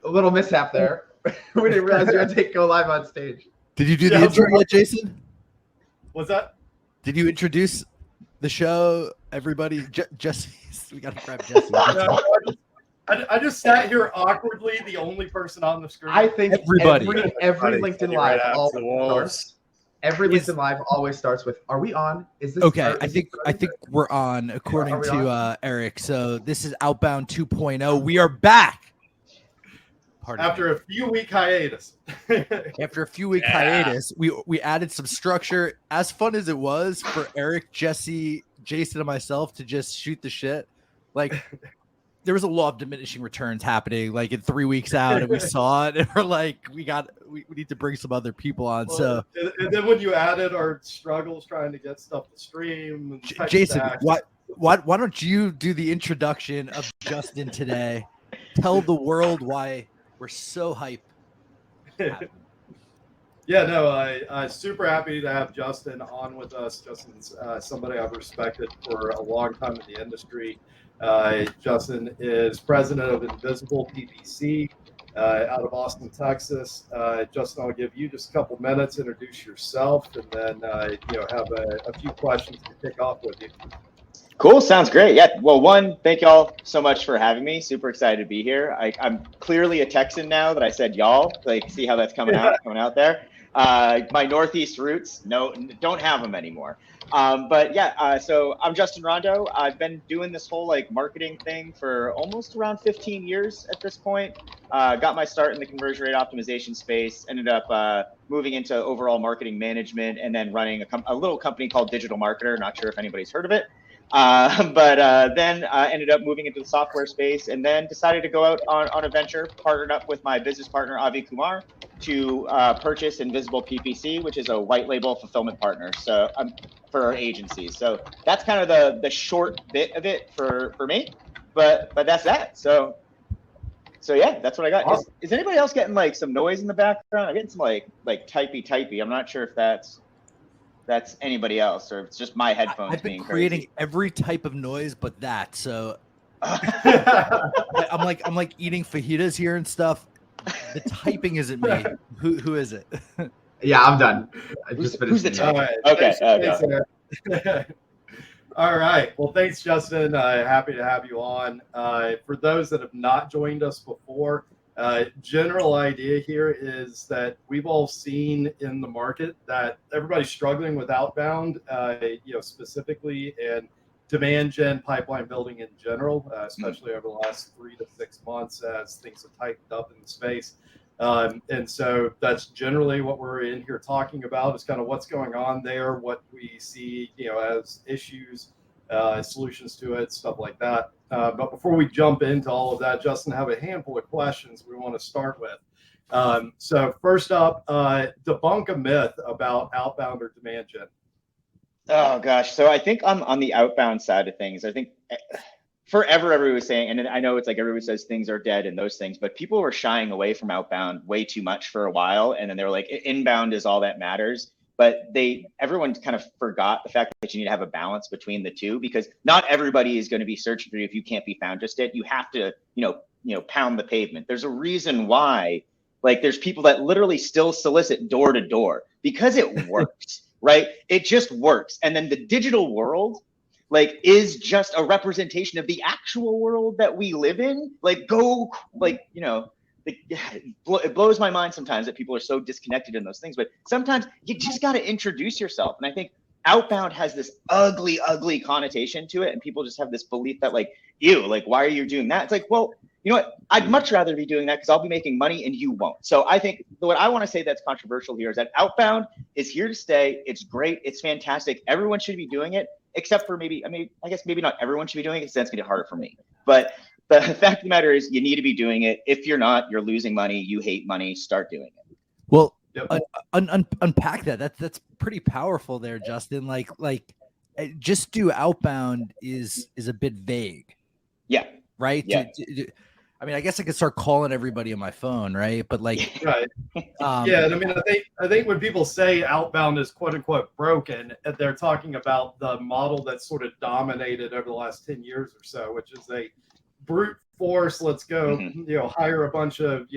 a little mishap there. We didn't realize you had to go live on stage. Did you do the intro yet, Jason? What's that? Did you introduce the show? Everybody, Jesse, we got to grab Jesse. No, I just sat here awkwardly, the only person on the screen. I think Everybody. every LinkedIn Live Right Live always starts with, "Are we on? Is this okay?" I think we're on, according to Eric. So this is Outbound 2.0. We are back. After a few week hiatus. After a few week hiatus, we added some structure. As fun as it was for Eric, Jesse, Jason, and myself to just shoot the shit, like there was a law of diminishing returns happening like in 3 weeks out, and we saw it, and we're like, we need to bring some other people on. Well, and then when you added our struggles trying to get stuff to stream, and Jason, why don't you do the introduction of Justin today? Tell the world why we're so hyped. Yeah, no, I'm super happy to have Justin on with us. Justin's somebody I've respected for a long time in the industry. Justin is president of Invisible PPC out of Austin, Texas. Justin, I'll give you just a couple minutes, introduce yourself, and then have a few questions to kick off with you. Cool. Sounds great. Yeah. Well, one, thank y'all so much for having me. Super excited to be here. I'm clearly a Texan now that I said y'all. Like, see how that's coming out there. My Northeast roots, don't have them anymore. But yeah, so I'm Justin Rondo. I've been doing this whole marketing thing for almost around 15 years at this point. Got my start in the conversion rate optimization space, ended up moving into overall marketing management, and then running a little company called Digital Marketer. Not sure if anybody's heard of it. But then ended up moving into the software space, and then decided to go out on a venture, partnered up with my business partner, Avi Kumar, to purchase Invisible PPC, which is a white label fulfillment partner for our agencies. So that's kind of the short bit of it for me, but that's that. So yeah, that's what I got. Awesome. Is anybody else getting some noise in the background? I'm getting some like typey. I'm not sure if that's anybody else, or it's just my headphones. I've been creating crazy. Every type of noise but that. So I'm like eating fajitas here and stuff. The typing isn't me. Who is it? Yeah, I'm done. I just finished. Who's the type? Right. Okay. All right. Well, thanks, Justin. Happy to have you on. For those that have not joined us before, general idea here is that we've all seen in the market that everybody's struggling with outbound, specifically, and demand gen pipeline building in general, especially over the last 3 to 6 months as things have tightened up in the space. And so that's generally what we're in here talking about, is kind of what's going on there, what we see, as issues, solutions to it, stuff like that. But before we jump into all of that, Justin, I have a handful of questions we want to start with. So first up, debunk a myth about outbound or demand gen. Oh gosh. So I think I'm on the outbound side of things. I think forever everyone was saying, and I know it's everyone says things are dead and those things, but people were shying away from outbound way too much for a while. And then they were like, inbound is all that matters. But everyone kind of forgot the fact that you need to have a balance between the two, because not everybody is going to be searching for you if you can't be found just yet. You have to, pound the pavement. There's a reason why, there's people that literally still solicit door to door because it works, right? It just works. And then the digital world, is just a representation of the actual world that we live in. It blows my mind sometimes that people are so disconnected in those things, but sometimes you just got to introduce yourself. And I think outbound has this ugly connotation to it. And people just have this belief that why are you doing that? It's well, you know what? I'd much rather be doing that because I'll be making money and you won't. So I think what I want to say that's controversial here is that outbound is here to stay. It's great. It's fantastic. Everyone should be doing it, except for maybe not everyone should be doing it, because that's going to get harder for me. But the fact of the matter is, you need to be doing it. If you're not, you're losing money. You hate money. Start doing it. Well, unpack that. That's pretty powerful there, Justin. Just do outbound is a bit vague. Yeah. Right. Yeah. I guess I could start calling everybody on my phone, right? But right. Yeah. And I think when people say outbound is quote unquote broken, they're talking about the model that's sort of dominated over the last 10 years or so, which is a brute force. Let's go, Mhm. hire a bunch of,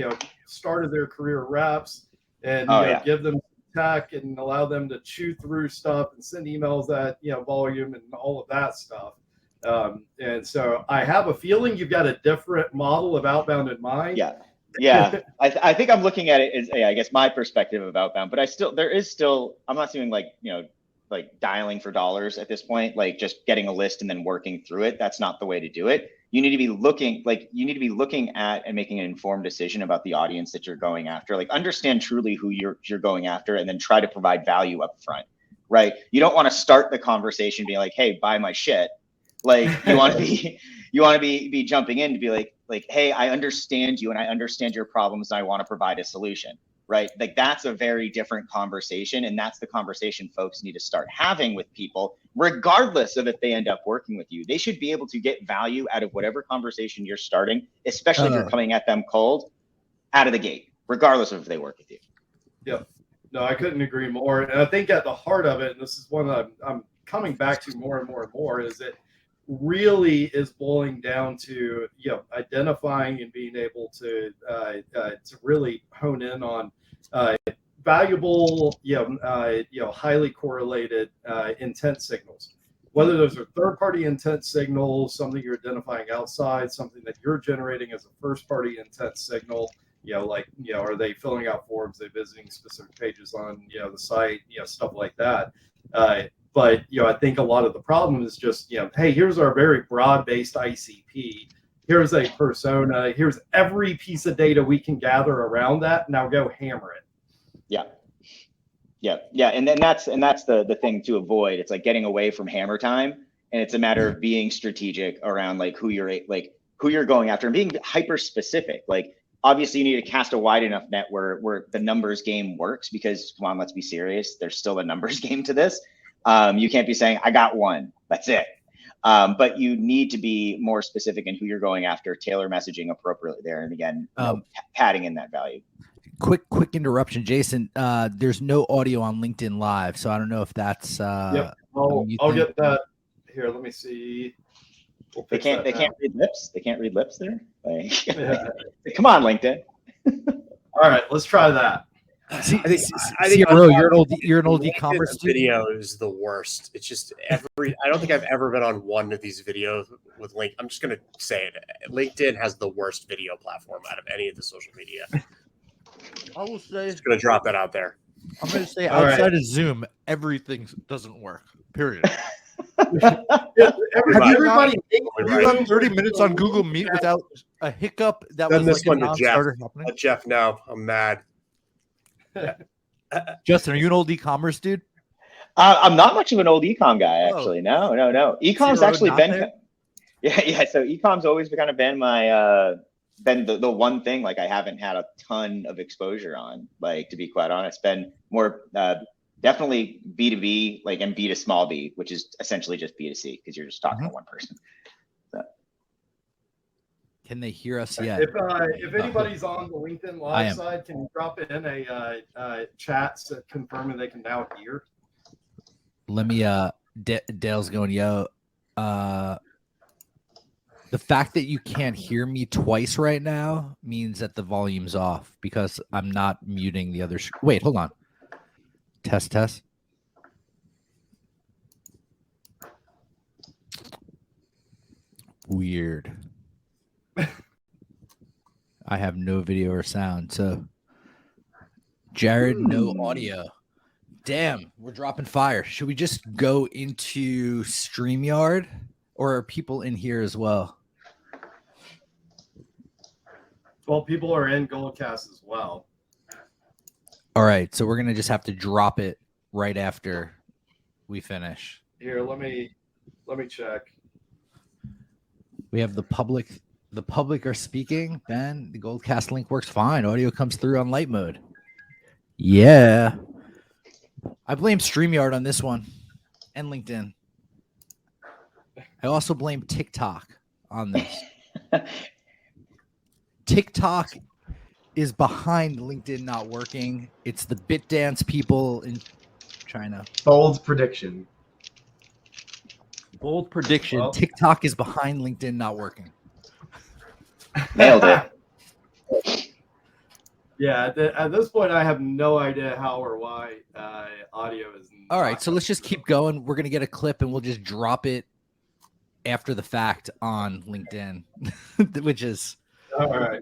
start of their career reps and, Oh, yeah. give them tech and allow them to chew through stuff and send emails at, volume and all of that stuff. And so I have a feeling you've got a different model of outbound in mind. Yeah. Yeah. I think I'm looking at it as, I guess, my perspective of outbound, but I'm not doing like dialing for dollars at this point, like just getting a list and then working through it. That's not the way to do it. You need to be looking at and making an informed decision about the audience that you're going after. Like understand truly who you're going after and then try to provide value up front, right? You don't want to start the conversation being like, hey, buy my shit. Like you want to be jumping in to be like, hey, I understand you and I understand your problems and I want to provide a solution, right? Like that's a very different conversation. And that's the conversation folks need to start having with people, regardless of if they end up working with you. They should be able to get value out of whatever conversation you're starting, especially if you're coming at them cold out of the gate, regardless of if they work with you. Yep. No, I couldn't agree more. And I think at the heart of it, and this is one that I'm coming back to more and more and more, is that really is boiling down to identifying and being able to really hone in on valuable highly correlated intent signals, whether those are third-party intent signals, something you're identifying outside, something that you're generating as a first-party intent signal. Are they filling out forms, they visiting specific pages on the site, stuff like that. But I think a lot of the problem is just hey, here's our very broad-based ICP. Here's a persona. Here's every piece of data we can gather around that. Now go hammer it. Yeah. And then that's the thing to avoid. It's like getting away from hammer time, and it's a matter of being strategic around like who you're going after and being hyper specific. Like obviously you need to cast a wide enough net where the numbers game works, because come on, let's be serious. There's still a numbers game to this. You can't be saying, I got one, that's it. But you need to be more specific in who you're going after, tailor messaging appropriately there. And again, padding in that value. Quick interruption, Jason. There's no audio on LinkedIn Live, so I don't know if that's. Yep. I'll get that here. Let me see. They can't read lips. They can't read lips there. Like, come on, LinkedIn. All right, let's try that. I think you're an old e-commerce video is the worst. It's just I don't think I've ever been on one of these videos with Link. I'm just gonna say it. LinkedIn has the worst video platform out of any of the social media. I will say, just gonna drop that out there. I'm gonna say outside of Zoom, everything doesn't work. Period. Everybody, you done 30 minutes on Google Meet without a hiccup that was like a non-starter happening? Let Jeff know. I'm mad. Justin, are you an old e-commerce dude? I'm not much of an old e-com guy, actually. No. E-com's actually been, yeah. So e-com's always kind of been my, been the one thing like I haven't had a ton of exposure on. Like to be quite honest, been more definitely B2B, like and B to small B, which is essentially just B2C because you're just talking to one person. So. Can they hear us yet? If anybody's on the LinkedIn Live side, can you drop in a chat confirming they can now hear? Let me. Dale's going, yo. The fact that you can't hear me twice right now means that the volume's off because I'm not muting the other. Wait, hold on. Test. Weird. I have no video or sound. So, Jared, no audio. Damn, we're dropping fire. Should we just go into StreamYard, or are people in here as well? Well, people are in Goldcast as well. All right, so we're gonna just have to drop it right after we finish. Here, let me check. We have the public. The public are speaking. Ben, the Goldcast link works fine. Audio comes through on light mode. Yeah. I blame StreamYard on this one and LinkedIn. I also blame TikTok on this. TikTok is behind LinkedIn not working. It's the BitDance people in China. Bold prediction. Well, TikTok is behind LinkedIn not working. Nailed it. Yeah, at this point, I have no idea how or why audio is. All right, so let's just keep going. We're gonna get a clip and we'll just drop it after the fact on LinkedIn, which is all right.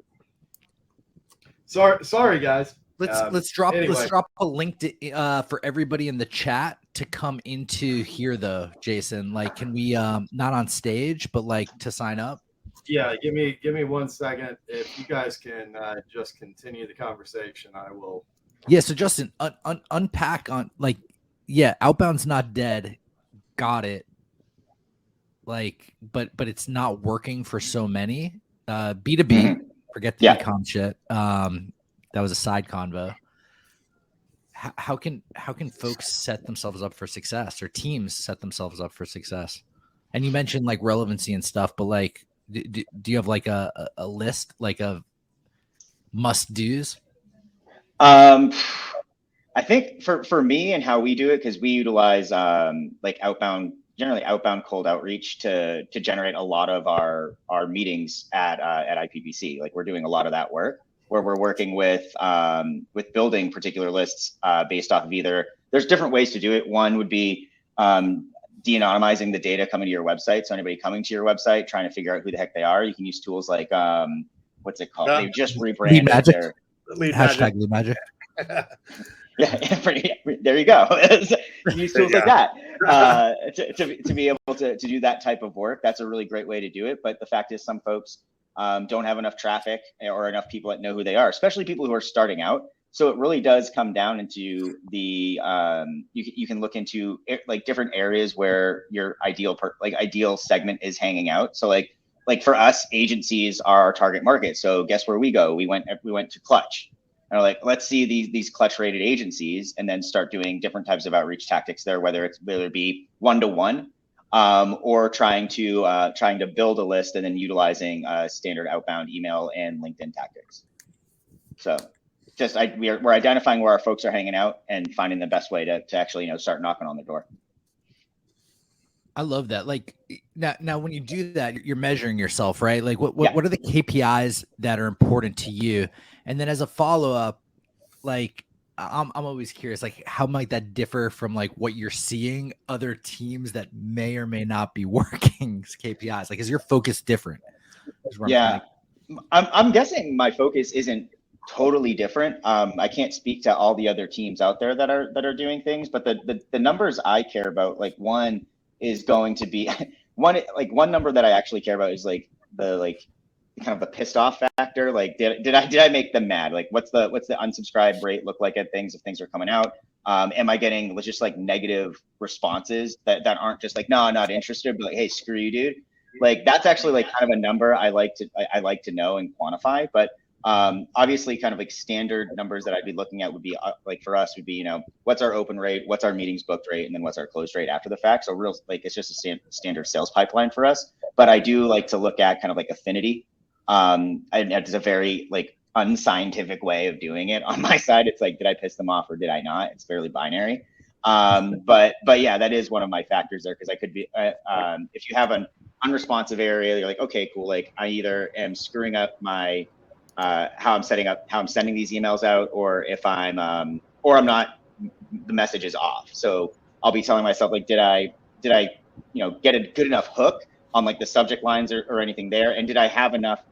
Sorry, guys. Let's drop anyway. a link to for everybody in the chat to come into here though, Jason. Like, can we not on stage, but like to sign up? Yeah, give me 1 second. If you guys can just continue the conversation, I will. Yeah, so Justin, unpack on like, yeah, Outbound's not dead. Got it. Like, but it's not working for so many. B2B, forget the ecom shit. That was a side convo. How can folks set themselves up for success, or teams set themselves up for success? And you mentioned like relevancy and stuff, but like, do you have like a list like of must do's? I think for me and how we do it, because we utilize like generally outbound cold outreach to generate a lot of our meetings at IPPC. Like we're doing a lot of that work where we're working with building particular lists based off of either, there's different ways to do it. One would be de-anonymizing the data coming to your website. So anybody coming to your website, trying to figure out who the heck they are, you can use tools like, what's it called? They've just rebranded their Hashtag Lead Magic. Yeah, there you go. Use tools like that to be able to do that type of work. That's a really great way to do it. But the fact is, some folks don't have enough traffic or enough people that know who they are, especially people who are starting out. So it really does come down into the you can look into like different areas where your ideal segment is hanging out. So like for us, agencies are our target market. So guess where we go? We went to Clutch. And like, let's see these Clutch rated agencies, and then start doing different types of outreach tactics there, whether it be one-to-one or trying to build a list and then utilizing standard outbound email and LinkedIn tactics. So just we're identifying where our folks are hanging out and finding the best way to actually start knocking on the door. I love that. Like now when you do that, you're measuring yourself, right? Like what are the KPIs that are important to you? And then as a follow-up, like I'm always curious, like how might that differ from like what you're seeing other teams that may or may not be working KPIs? Like, is your focus different? Yeah, I'm guessing my focus isn't totally different. I can't speak to all the other teams out there that are doing things, but the numbers I care about, like one is going to be one number that I actually care about is like the kind of the pissed off factor. Like did I make them mad? Like what's the unsubscribe rate look like at things if things are coming out? Am I getting just like negative responses that aren't just like, no, I'm not interested, but like, hey, screw you, dude. Like that's actually like kind of a number I like to know and quantify. But obviously kind of like standard numbers that I'd be looking at would be like for us would be, what's our open rate, what's our meetings booked rate, and then what's our close rate after the fact. So real, like it's just a standard sales pipeline for us. But I do like to look at kind of like affinity. And it's a very like unscientific way of doing it on my side. It's like, did I piss them off or did I not? It's fairly binary. But yeah, that is one of my factors there, because I could be if you have an unresponsive area, you're like, okay, cool. Like I either am screwing up my how I'm sending these emails out, or if I'm not, the message is off. So I'll be telling myself like, did I get a good enough hook on like the subject lines or anything there, and did I have enough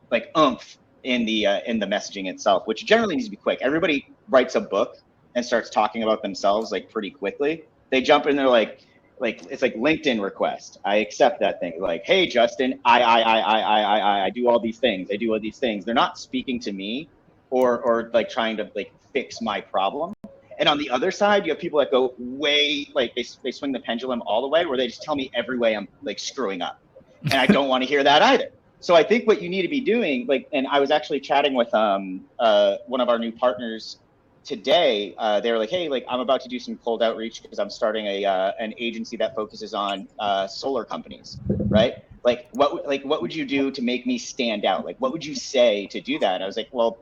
like oomph in the messaging itself, which generally needs to be quick. Everybody writes a book and starts talking about themselves like pretty quickly. They jump in there like it's like LinkedIn request. I accept that thing. Like, hey, Justin, I do all these things. I do all these things. They're not speaking to me or like trying to like fix my problem. And on the other side, you have people that go way, like they swing the pendulum all the way, where they just tell me every way I'm like screwing up. And I don't want to hear that either. So I think what you need to be doing, like, and I was actually chatting with one of our new partners today. They were like, hey, like I'm about to do some cold outreach because I'm starting an agency that focuses on solar companies, right? Like what would you do to make me stand out? Like what would you say to do that? And I was like, well,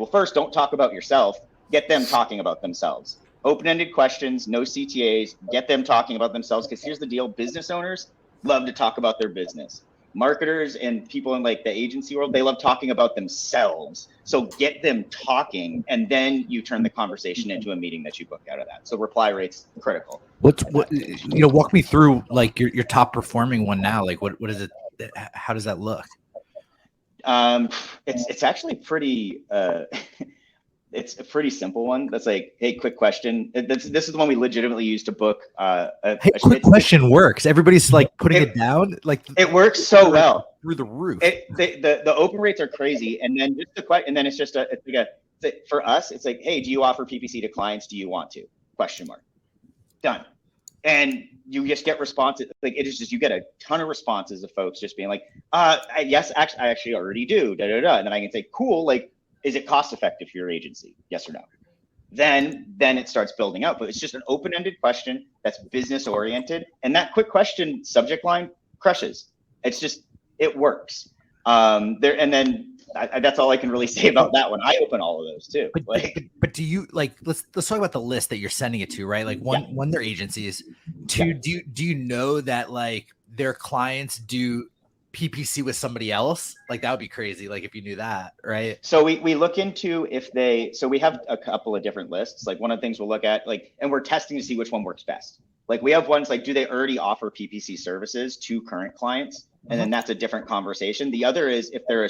first, don't talk about yourself. Get them talking about themselves. Open-ended questions, no CTAs, get them talking about themselves. Because here's the deal, business owners love to talk about their business. marketers and people in like the agency world, they love talking about themselves. So get them talking, and then you turn the conversation into a meeting that you book out of that. So reply rate's critical. What walk me through like your top performing one now. Like what is it? How does that look? It's actually pretty it's a pretty simple one. That's like, hey, quick question. This is the one we legitimately use to book. Quick question works. Everybody's like putting it down. Like it works so well through the roof. The open rates are crazy, and then just the question, and then it's just for us, it's like, hey, do you offer PPC to clients? Do you want to? Question mark. Done. And you just get responses. Like it is just, you get a ton of responses of folks just being like, yes, actually, I actually already do. Da, da, da. And then I can say, cool. Like, is it cost effective for your agency? Yes or no? Then it starts building out. But it's just an open-ended question that's business oriented, and that quick question subject line crushes. It's just, it works. That's all I can really say about that one. I open all of those too. But do you like? Let's talk about the list that you're sending it to, right? Like one, they're agencies. Two, do you know that like their clients do PPC with somebody else? Like that would be crazy. Like if you knew that, right? So we look into so we have a couple of different lists. Like one of the things we'll look at, like, and we're testing to see which one works best. Like we have ones like, do they already offer PPC services to current clients? And then that's a different conversation. The other is if they're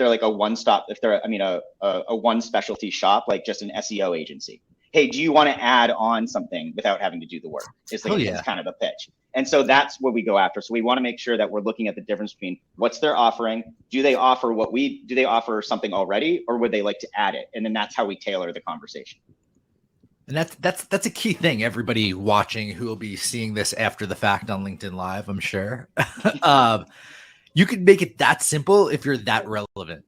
like a one-stop, a one specialty shop, like just an SEO agency. Hey, do you want to add on something without having to do the work? It's like, it's kind of a pitch. And so that's what we go after. So we want to make sure that we're looking at the difference between what's they're offering. Do they offer something already, or would they like to add it? And then that's how we tailor the conversation. And that's a key thing. Everybody watching who will be seeing this after the fact on LinkedIn Live, I'm sure. You could make it that simple if you're that relevant,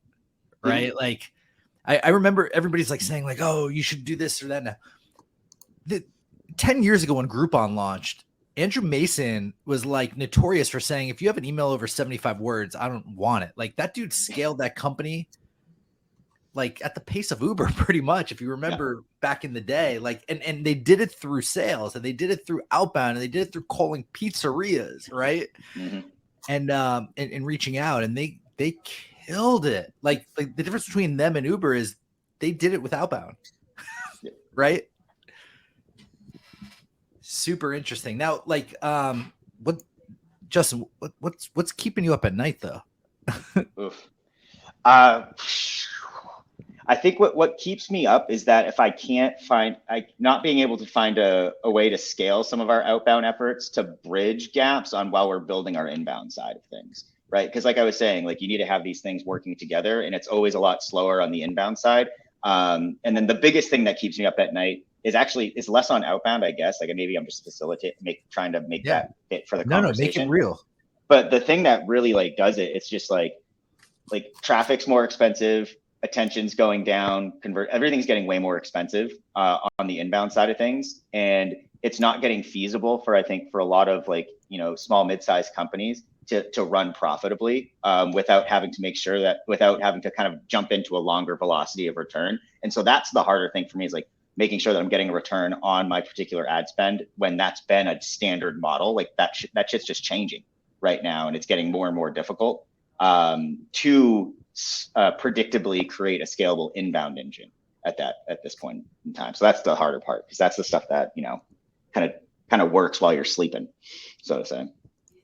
right? Mm-hmm. Like I remember everybody's like saying like, oh, you should do this or that. Now, 10 years ago when Groupon launched, Andrew Mason was like notorious for saying, if you have an email over 75 words, I don't want it. Like that dude scaled that company like at the pace of Uber, pretty much, if you remember back in the day, like, and they did it through sales, and they did it through outbound, and they did it through calling pizzerias, right? Mm-hmm. And reaching out, and they killed it. Like the difference between them and Uber is they did it with outbound, right? Super interesting. Now, like, Justin, what's keeping you up at night though? Oof. I think what keeps me up is that if I can't not being able to find a way to scale some of our outbound efforts to bridge gaps on while we're building our inbound side of things, right? Because like I was saying, like you need to have these things working together, and it's always a lot slower on the inbound side. And then the biggest thing that keeps me up at night is less on outbound, I guess. Like maybe I'm just trying to make that fit for the conversation. No, make it real. But the thing that really like does it, it's just like traffic's more expensive. Attention's going down, everything's getting way more expensive on the inbound side of things. And it's not getting feasible for a lot of small mid-sized companies to run profitably without having to kind of jump into a longer velocity of return. And so that's the harder thing for me, is like making sure that I'm getting a return on my particular ad spend when that's been a standard model. Like that shit's just changing right now, and it's getting more and more difficult to predictably create a scalable inbound engine at this point in time. So that's the harder part, because that's the stuff that kind of works while you're sleeping, so to say.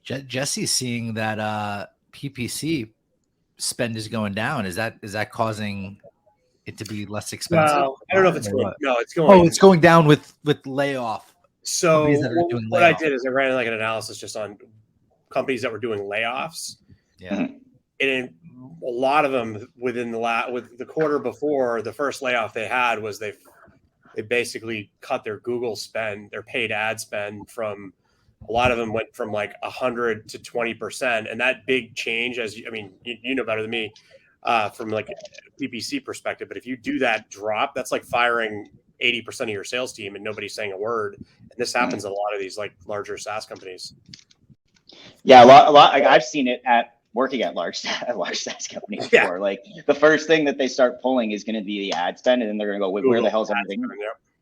Jesse's seeing that PPC spend is going down. Is that causing it to be less expensive? Well, I don't know if it's going. No, it's going. Oh, it's going down with layoff. So what I did is I ran like an analysis just on companies that were doing layoffs. Yeah. And a lot of them with the quarter before, the first layoff they had was they basically cut their Google spend, their paid ad spend from, a lot of them went from like 100 to 20%. And that big change, you know better than me, from like a PPC perspective, but if you do that drop, that's like firing 80% of your sales team and nobody's saying a word. And this happens at a lot of these like larger SaaS companies. Yeah, a lot. Like, I've seen it working at large SaaS companies before. Like the first thing that they start pulling is going to be the ad spend, and then they're going to go, where the hell's everything?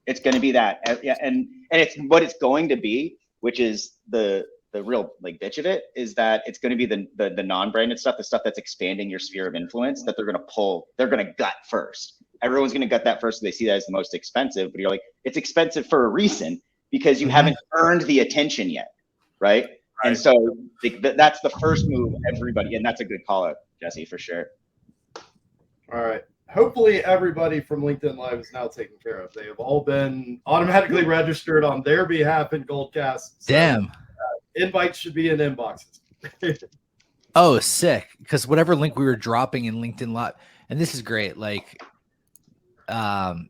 It's going to be that. And it's what it's going to be, which is the the real like bitch of it is that it's going to be the non-branded stuff, the stuff that's expanding your sphere of influence that they're going to pull, they're going to gut first. Everyone's going to gut that first. So they see that as the most expensive, but you're like, it's expensive for a reason because you haven't earned the attention yet. Right. And so that's the first move, everybody. And that's a good call out, Jesse, for sure. All right. Hopefully everybody from LinkedIn Live is now taken care of. They have all been automatically registered on their behalf in Goldcast. So, Damn. Invites should be in inboxes. Oh, sick. Because whatever link we were dropping in LinkedIn Live, and this is great. Like, what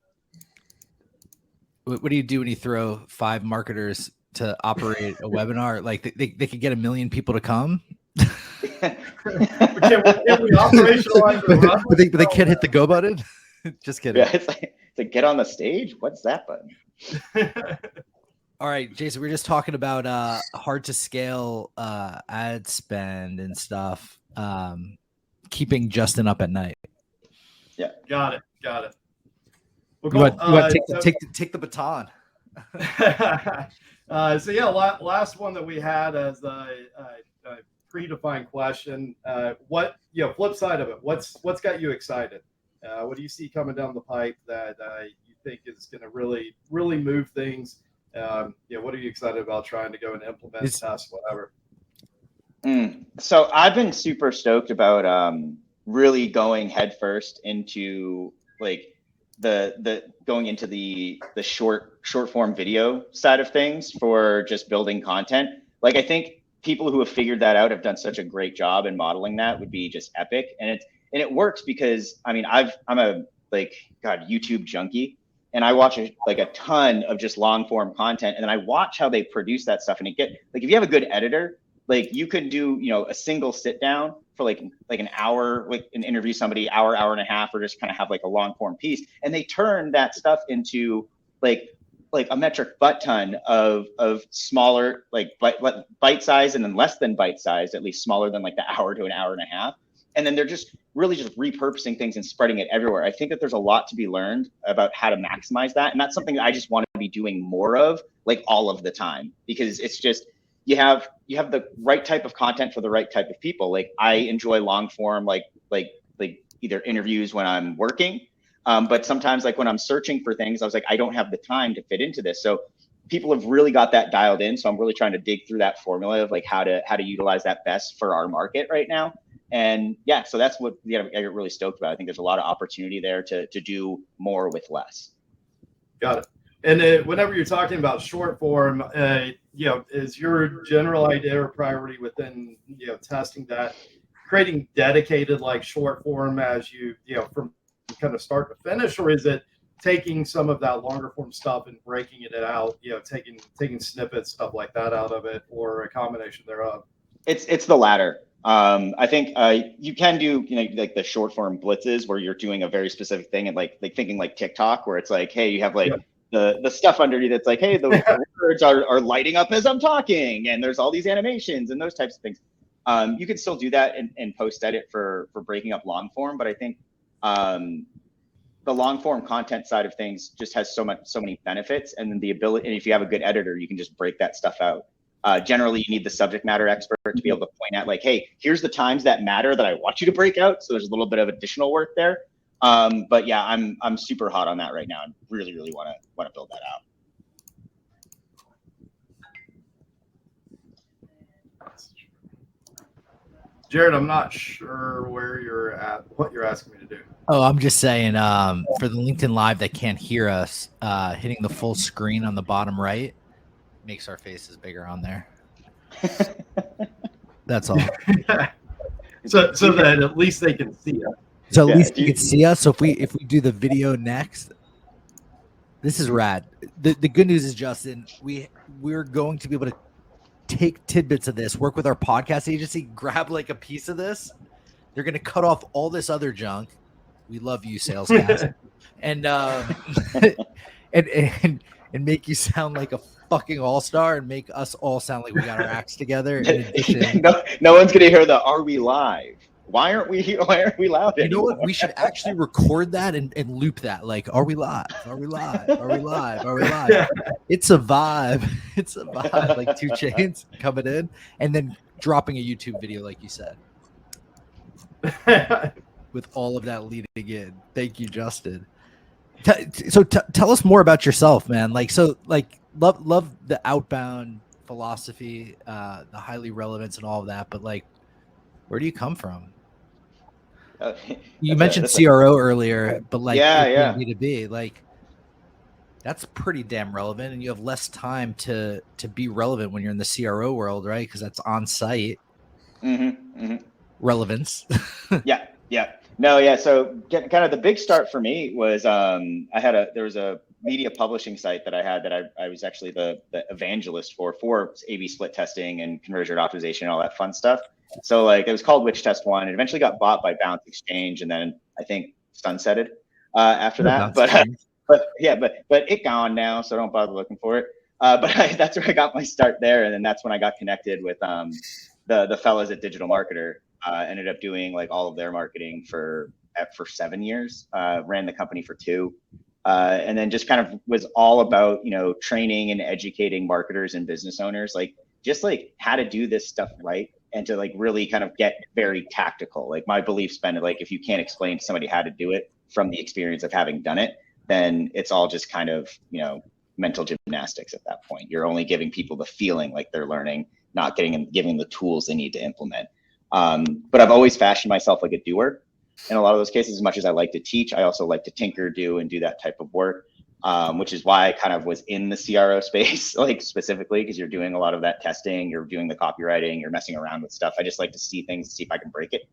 do you do when you throw 5 marketers to operate a webinar? Like they could get 1 million people to come. Can we operationalize the but they can't hit the go button. Just kidding. Yeah, it's like get on the stage. What's that button? All right, Jason, we were just talking about hard to scale ad spend and stuff. Keeping Justin up at night. Yeah, got it. You want to take the baton. So yeah, last one that we had as a predefined question. What flip side of it? What's got you excited? What do you see coming down the pipe that you think is going to really move things? What are you excited about trying to go and implement, test, whatever? So I've been super stoked about really going headfirst into like the going into the short form video side of things for just building content. Like I think people who have figured that out have done such a great job in modeling that would be just epic. And it works because I mean I'm a YouTube junkie. And I watch a ton of just long form content, and then I watch how they produce that stuff. And if you have a good editor, like you could do, a single sit down for like an hour, and interview somebody, hour and a half, or just kind of have like a long form piece. And they turn that stuff into like a metric butt ton of smaller, like bite size, and then less than bite size, at least smaller than like the hour to an hour and a half. And then they're just really just repurposing things and spreading it everywhere. I think that there's a lot to be learned about how to maximize that. And that's something that I just want to be doing more of, like all of the time, because it's just, you have the right type of content for the right type of people. Like I enjoy long form, like either interviews when I'm working. But sometimes like when I'm searching for things, I was like, I don't have the time to fit into this. So people have really got that dialed in. So I'm really trying to dig through that formula of like how to utilize that best for our market right now. And yeah, so that's what I get really stoked about. I think there's a lot of opportunity there to do more with less. Got it. And whenever you're talking about short form, is your general idea or priority within, testing that, creating dedicated like short form as you from kind of start to finish, or is it taking some of that longer form stuff and breaking it out, taking snippets, stuff like that out of it, or a combination thereof? It's the latter. I think you can do like the short form blitzes where you're doing a very specific thing and like thinking like TikTok, where it's like, hey, you have like the stuff underneath. It's like, hey, the words are lighting up as I'm talking, and there's all these animations and those types of things. You can still do that and post edit for breaking up long form, but I think the long form content side of things just has so many benefits, and then the ability, and if you have a good editor, you can just break that stuff out. Generally, you need the subject matter expert to be able to point out like, hey, here's the times that matter that I want you to break out. So there's a little bit of additional work there. But yeah, I'm super hot on that right now and really want to build that out. Jared, I'm not sure where you're at, what you're asking me to do. Oh, I'm just saying, for the LinkedIn Live that can't hear us, hitting the full screen on the bottom right makes our faces bigger on there. That's all. so that at least they can see us. So at least you can see us. So if we do the video next, this is rad. The good news is, Justin, we're going to be able to take tidbits of this, work with our podcast agency, grab like a piece of this. They're going to cut off all this other junk. We love you, sales guys, and make you sound like a fucking all-star and make us all sound like we got our acts together. In addition, no one's gonna hear the "Are we live?" why aren't we loud You know anymore? what? We should actually record that and loop that. Like, are we live? Are we live? Are we live? Are we live? It's a vibe. It's a vibe. Like 2 Chainz coming in and then dropping a YouTube video, like you said, with all of that leading in. Thank you, Justin. Tell us more about yourself, man. Like, love the Outbound philosophy, the highly relevance and all of that. But like, where do you come from? You mentioned CRO earlier, but like B2B, like that's pretty damn relevant, and you have less time to be relevant when you're in the CRO world, right? Because that's on site relevance. So kind of the big start for me was there was a media publishing site that I had that I was actually the evangelist for A/B split testing and conversion optimization and all that fun stuff. So like it was called Witch Test One. It eventually got bought by Bounce Exchange, and then I think sunsetted after that. But it gone now, so don't bother looking for it. That's where I got my start there, and then that's when I got connected with the fellas at Digital Marketer. Ended up doing like all of their marketing for 7 years. Ran the company for 2. And then just kind of was all about, training and educating marketers and business owners, like just like how to do this stuff right, and to like really kind of get very tactical. Like my belief's been like, if you can't explain to somebody how to do it from the experience of having done it, then it's all just kind of, mental gymnastics at that point. You're only giving people the feeling like they're learning, not giving them the tools they need to implement. But I've always fashioned myself like a doer. In a lot of those cases, as much as I like to teach, I also like to tinker, do that type of work, which is why I kind of was in the CRO space, like specifically because you're doing a lot of that testing, you're doing the copywriting, you're messing around with stuff. I just like to see things, see if I can break it.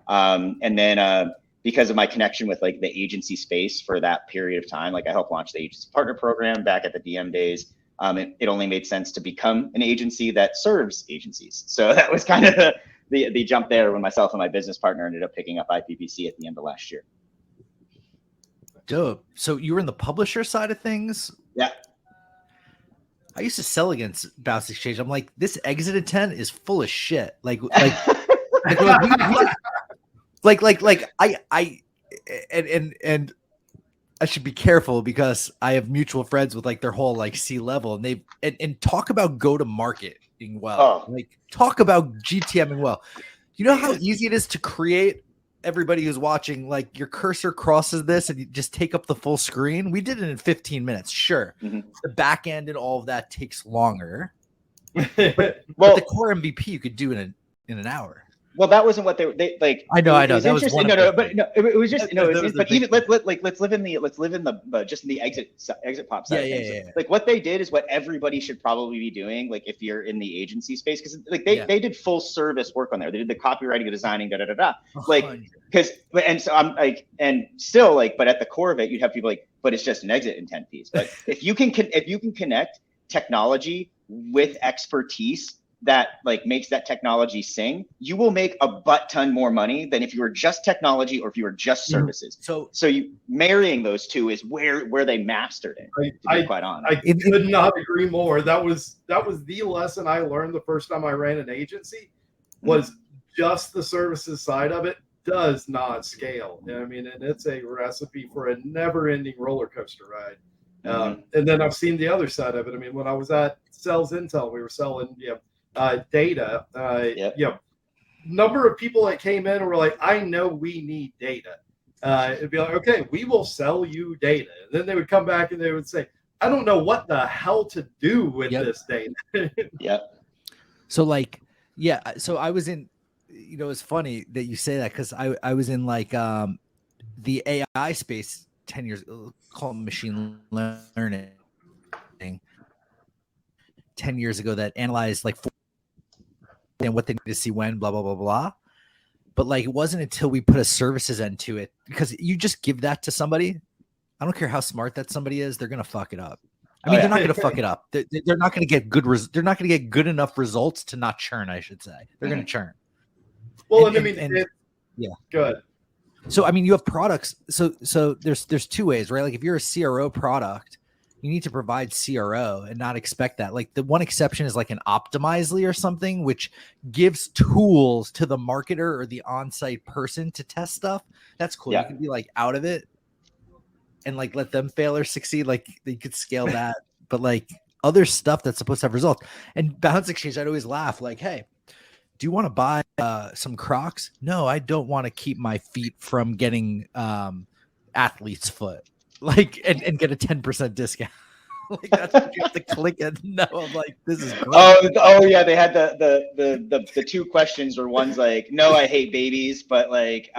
And then because of my connection with like the agency space for that period of time, like I helped launch the agency partner program back at the DM days. It only made sense to become an agency that serves agencies. So that was kind of the jump there when myself and my business partner ended up picking up IPPC at the end of last year. Dope. So you were in the publisher side of things? Yeah. I used to sell against Bounce Exchange. I'm like, this exit intent is full of shit. Like and I should be careful because I have mutual friends with like their whole like C-level, and they and talk about go to market well. Like talk about GTMing well. You know how easy it is to create everybody who's watching, like your cursor crosses this and you just take up the full screen. We did it in 15 minutes. Sure. The back end and all of that takes longer. But the core MVP you could do in an hour. Well, that wasn't what they like. I know. That was one it was just but even let's live in the just in the exit pop side. Yeah. Like what they did is what everybody should probably be doing. Like if you're in the agency space, because like they did full service work on there. They did the copywriting, the designing, Like because so I'm like, and still like, but at the core of it, you'd have people like, but it's just an exit intent piece. But if you can connect technology with expertise that like makes that technology sing, you will make a butt ton more money than if you were just technology or if you were just services. So you marrying those two is where they mastered it. To be quite honest, I could not agree more. That was the lesson I learned the first time I ran an agency, was just the services side of it does not scale. I mean, and it's a recipe for a never-ending roller coaster ride. And then I've seen the other side of it. I mean, when I was at Sales Intel, we were selling data. Number of people that came in were like, I know we need data. It'd be like, okay, we will sell you data. And then they would come back and they would say, I don't know what the hell to do with this data. So like, so I was in, it's funny that you say that because I was in like the AI space 10 years, call it machine learning, 10 years ago that analyzed like and what they need to see when, blah, blah, blah, blah. But like, it wasn't until we put a services end to it, because you just give that to somebody. I don't care how smart that somebody is. They're going to fuck it up. I mean, they're not going to fuck it up. They're not going to get they're not going to get good enough results to not churn, I should say. They're going to churn. Well, good. So, I mean, you have products. So there's 2 ways, right? Like if you're a CRO product, you need to provide CRO and not expect that. Like the one exception is like an Optimizely or something, which gives tools to the marketer or the on-site person to test stuff. That's cool. Yeah. You can be like out of it and like let them fail or succeed. Like you could scale that, but like other stuff that's supposed to have results. And Balance Exchange, I'd always laugh like, hey, do you want to buy some Crocs? No, I don't want to keep my feet from getting athlete's foot. Like and get a 10% discount. Like that's what you have to click it. No, I'm like, this is great. Oh yeah, they had the two questions where one's like, no, I hate babies, but like,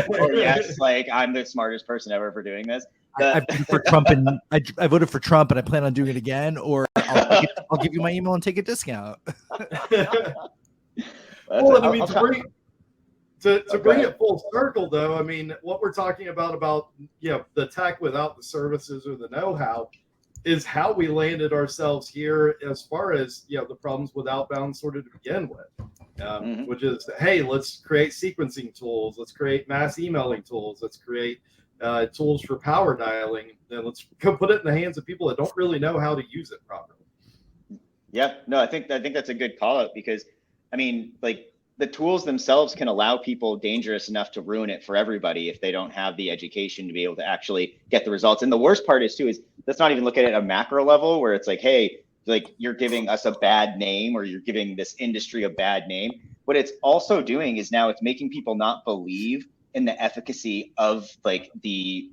or yes, like I'm the smartest person ever for doing this. I voted for Trump and I voted for Trump and I plan on doing it again, or I'll give you my email and take a discount. Well, I mean, to bring it full circle, though, I mean, what we're talking about the tech without the services or the know-how is how we landed ourselves here as far as the problems with Outbound sort of to begin with, which is, hey, let's create sequencing tools, let's create mass emailing tools, let's create tools for power dialing, and let's go put it in the hands of people that don't really know how to use it properly. Yeah, no, I think that's a good call out, because I mean, like, the tools themselves can allow people dangerous enough to ruin it for everybody if they don't have the education to be able to actually get the results. And the worst part is let's not even look at it at a macro level where it's like, hey, like you're giving us a bad name or you're giving this industry a bad name. What it's also doing is now it's making people not believe in the efficacy of like the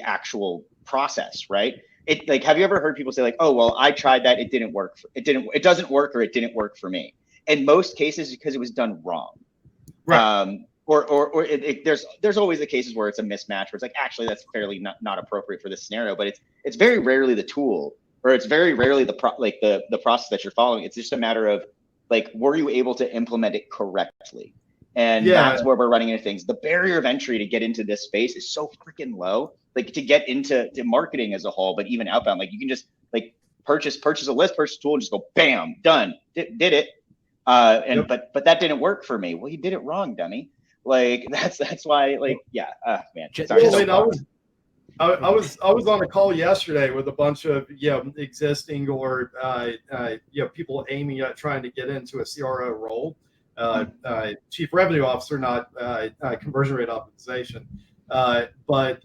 actual process, right? It like, have you ever heard people say like, oh, well, I tried that, it didn't work. It doesn't work, or it didn't work for me. In most cases, because it was done wrong, right? There's always the cases where it's a mismatch, where it's like actually that's fairly not appropriate for this scenario. But it's very rarely the tool, or it's very rarely the process that you're following. It's just a matter of like, were you able to implement it correctly? And that's where we're running into things. The barrier of entry to get into this space is so freaking low. Like to get into marketing as a whole, but even outbound, like you can just like purchase a list, purchase a tool, and just go bam, done, did it. But that didn't work for me. Well, you did it wrong, dummy. Like that's why, like, man. Sorry, I was on a call yesterday with a bunch of existing or people aiming at trying to get into a CRO role, chief revenue officer, not conversion rate optimization. But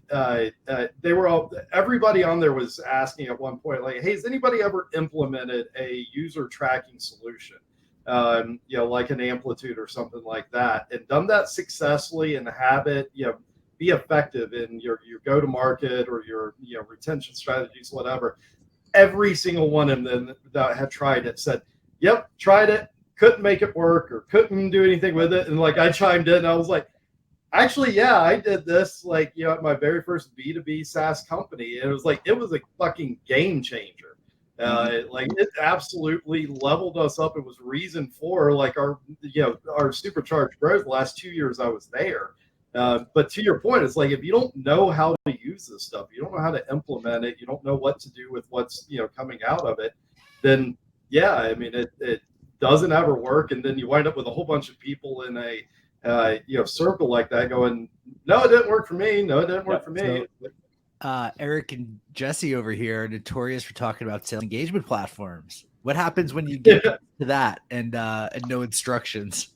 they were all, everybody on there was asking at one point, like, hey, has anybody ever implemented a user tracking solution? Like an Amplitude or something like that, and done that successfully and have it, be effective in your go-to-market or your retention strategies, whatever. Every single one of them that had tried it said, yep, tried it, couldn't make it work or couldn't do anything with it. And like I chimed in and I was like, actually, yeah, I did this like at my very first B2B SaaS company. And it was a fucking game changer. Like it absolutely leveled us up. It was reason for like our supercharged growth the last 2 years I was there. But to your point, it's like, if you don't know how to use this stuff, you don't know how to implement it, you don't know what to do with what's coming out of it, then I mean it doesn't ever work. And then you wind up with a whole bunch of people in a circle like that going, no, it didn't work for me. No, it didn't work for me. Eric and Jesse over here are notorious for talking about sales engagement platforms. What happens when you get to that and no instructions?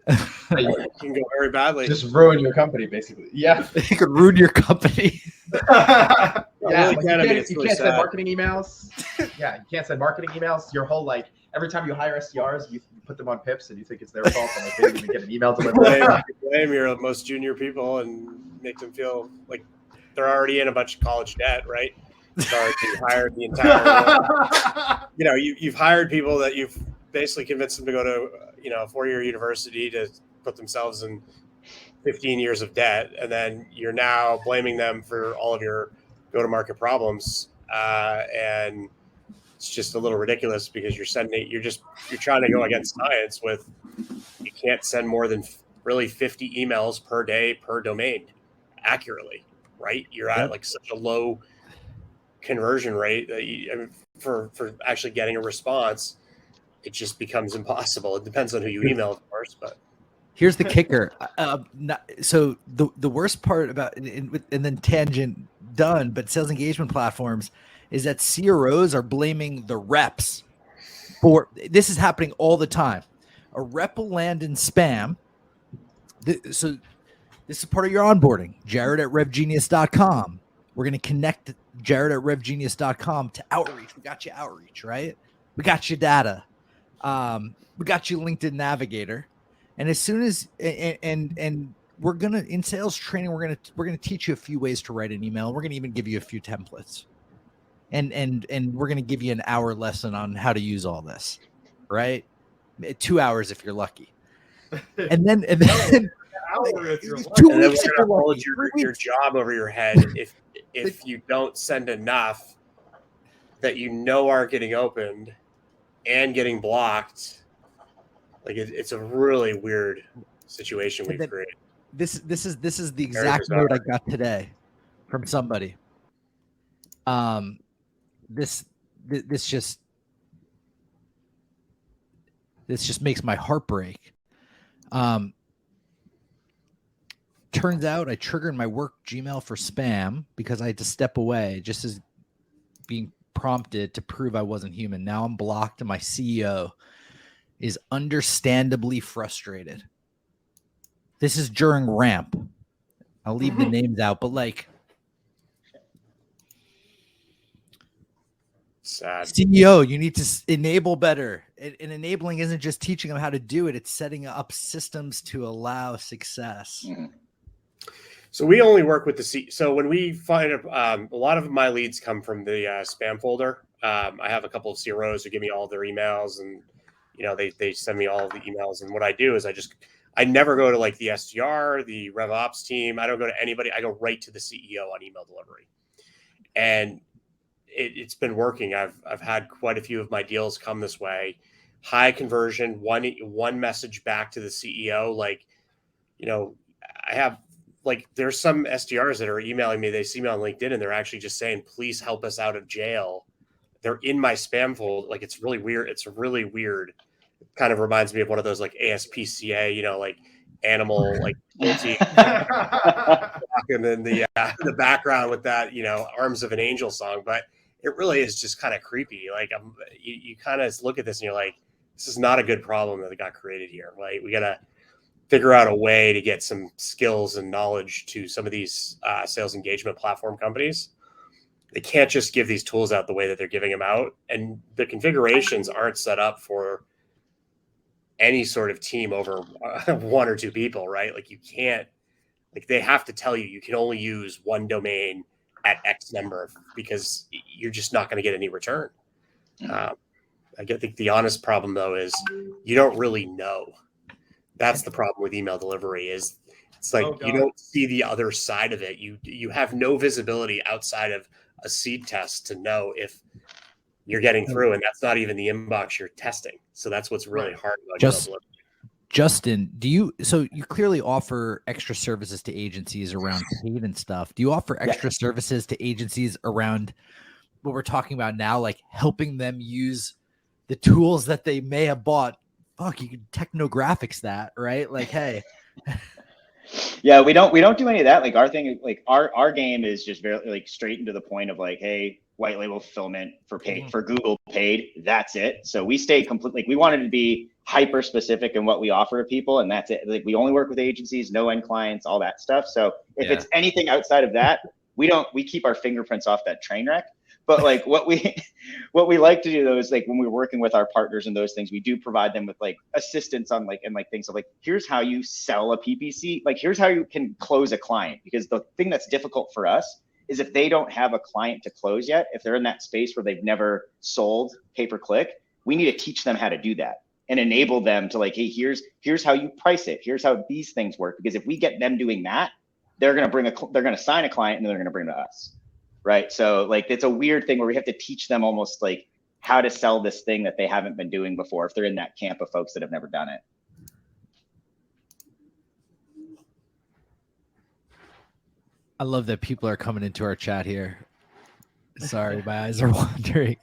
It can go very badly. Just ruin your company, basically. Yeah. It could ruin your company. Yeah, really you can't send marketing emails. Yeah, you can't send marketing emails. Your whole every time you hire SDRs, you put them on pips and you think it's their fault, and they didn't even get an email delivered. Blame your most junior people and make them feel like they're already in a bunch of college debt, right? Sorry, you hired the entire. You've hired people that you've basically convinced them to go to a 4-year university to put themselves in 15 years of debt, and then you're now blaming them for all of your go-to-market problems, and it's just a little ridiculous because you're trying to go against science with, you can't send more than really 50 emails per day per domain accurately, right? You're at like such a low conversion rate that for actually getting a response, it just becomes impossible. It depends on who you email, of course, but here's the kicker. So the worst part about, and then tangent done, but sales engagement platforms, is that CROs are blaming the reps for this. Is happening all the time. A rep will land in spam. So this is part of your onboarding. Jared@revgenius.com. We're going to connect Jared@revgenius.com to outreach. We got you outreach, right? We got you data. We got you LinkedIn Navigator. And as soon as and we're gonna in sales training, we're gonna teach you a few ways to write an email. We're gonna even give you a few templates, and we're gonna give you an hour lesson on how to use all this, right? 2 hours if you're lucky, and then Hour if you're 2 lucky. And then weeks if we're you're going to hold lucky. your job over your head if you don't send enough that aren't getting opened and getting blocked. Like it's a really weird situation we've created. This is the exact note I got today from somebody. This just makes my heart break. Turns out I triggered my work Gmail for spam because I had to step away just as being prompted to prove I wasn't human. Now I'm blocked and my CEO is understandably frustrated. This is during ramp. I'll leave the names out, but like Sad. CEO, you need to enable better. And enabling isn't just teaching them how to do it. It's setting up systems to allow success. Mm-hmm. So we only work with so when we find a lot of my leads come from the spam folder. I have a couple of CROs who give me all their emails, and they send me all of the emails. And what I do is I never go to like the SDR, the RevOps team. I don't go to anybody. I go right to the CEO on email delivery, and it's been working. I've had quite a few of my deals come this way. High conversion, one message back to the CEO. Like, I have. Like there's some SDRs that are emailing me. They see me on LinkedIn and they're actually just saying, please help us out of jail. They're in my spam folder. Like it's really weird. It's really weird. It kind of reminds me of one of those like ASPCA, like animal, like cruelty. And then the background with that, Arms of an Angel song. But it really is just kind of creepy. Like you kind of look at this and you're like, this is not a good problem that got created here. Right? We got to figure out a way to get some skills and knowledge to some of these sales engagement platform companies. They can't just give these tools out the way that they're giving them out. And the configurations aren't set up for any sort of team over 1 or 2 people, right? Like you can't, like they have to tell you can only use one domain at X number because you're just not going to get any return. I think the honest problem though is you don't really know. That's the problem with email delivery is it's like you don't see the other side of it. You have no visibility outside of a seed test to know if you're getting through, and that's not even the inbox you're testing. So that's what's really hard about email delivery. Justin, you clearly offer extra services to agencies around paid and stuff. Do you offer extra services to agencies around what we're talking about now, like helping them use the tools that they may have bought? Fuck, you could technographics that, right? Like, hey. Yeah, we don't do any of that. Like our thing, like our game is just very like straight into the point of like, hey, white label fulfillment for paid for Google paid. That's it. So we stay completely. Like we wanted to be hyper specific in what we offer to people, and that's it. Like we only work with agencies, no end clients, all that stuff. So if it's anything outside of that, we keep our fingerprints off that train wreck. But like what we like to do though is like when we're working with our partners and those things, we do provide them with like assistance on like and like things of like, here's how you sell a PPC, like here's how you can close a client. Because the thing that's difficult for us is if they don't have a client to close yet, if they're in that space where they've never sold pay-per-click, we need to teach them how to do that and enable them to like, hey, here's how you price it. Here's how these things work. Because if we get them doing that, they're going to sign a client and then they're going to bring it to us. Right. So like, it's a weird thing where we have to teach them almost like how to sell this thing that they haven't been doing before, if they're in that camp of folks that have never done it. I love that people are coming into our chat here. Sorry, my eyes are wandering.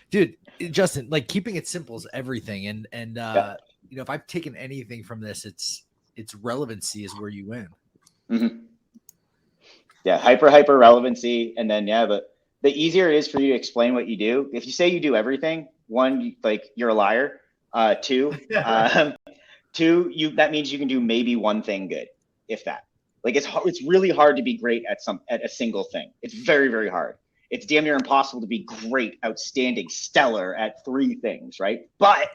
Dude, Justin, like keeping it simple is everything. And if I've taken anything from this, it's relevancy is where you win. Mm-hmm. Yeah, hyper relevancy, and then the easier it is for you to explain what you do. If you say you do everything, one, like you're a liar. Two, two, that means you can do maybe one thing good, if that. Like it's really hard to be great at a single thing. It's very, very hard. It's damn near impossible to be great, outstanding, stellar at 3 things, right? But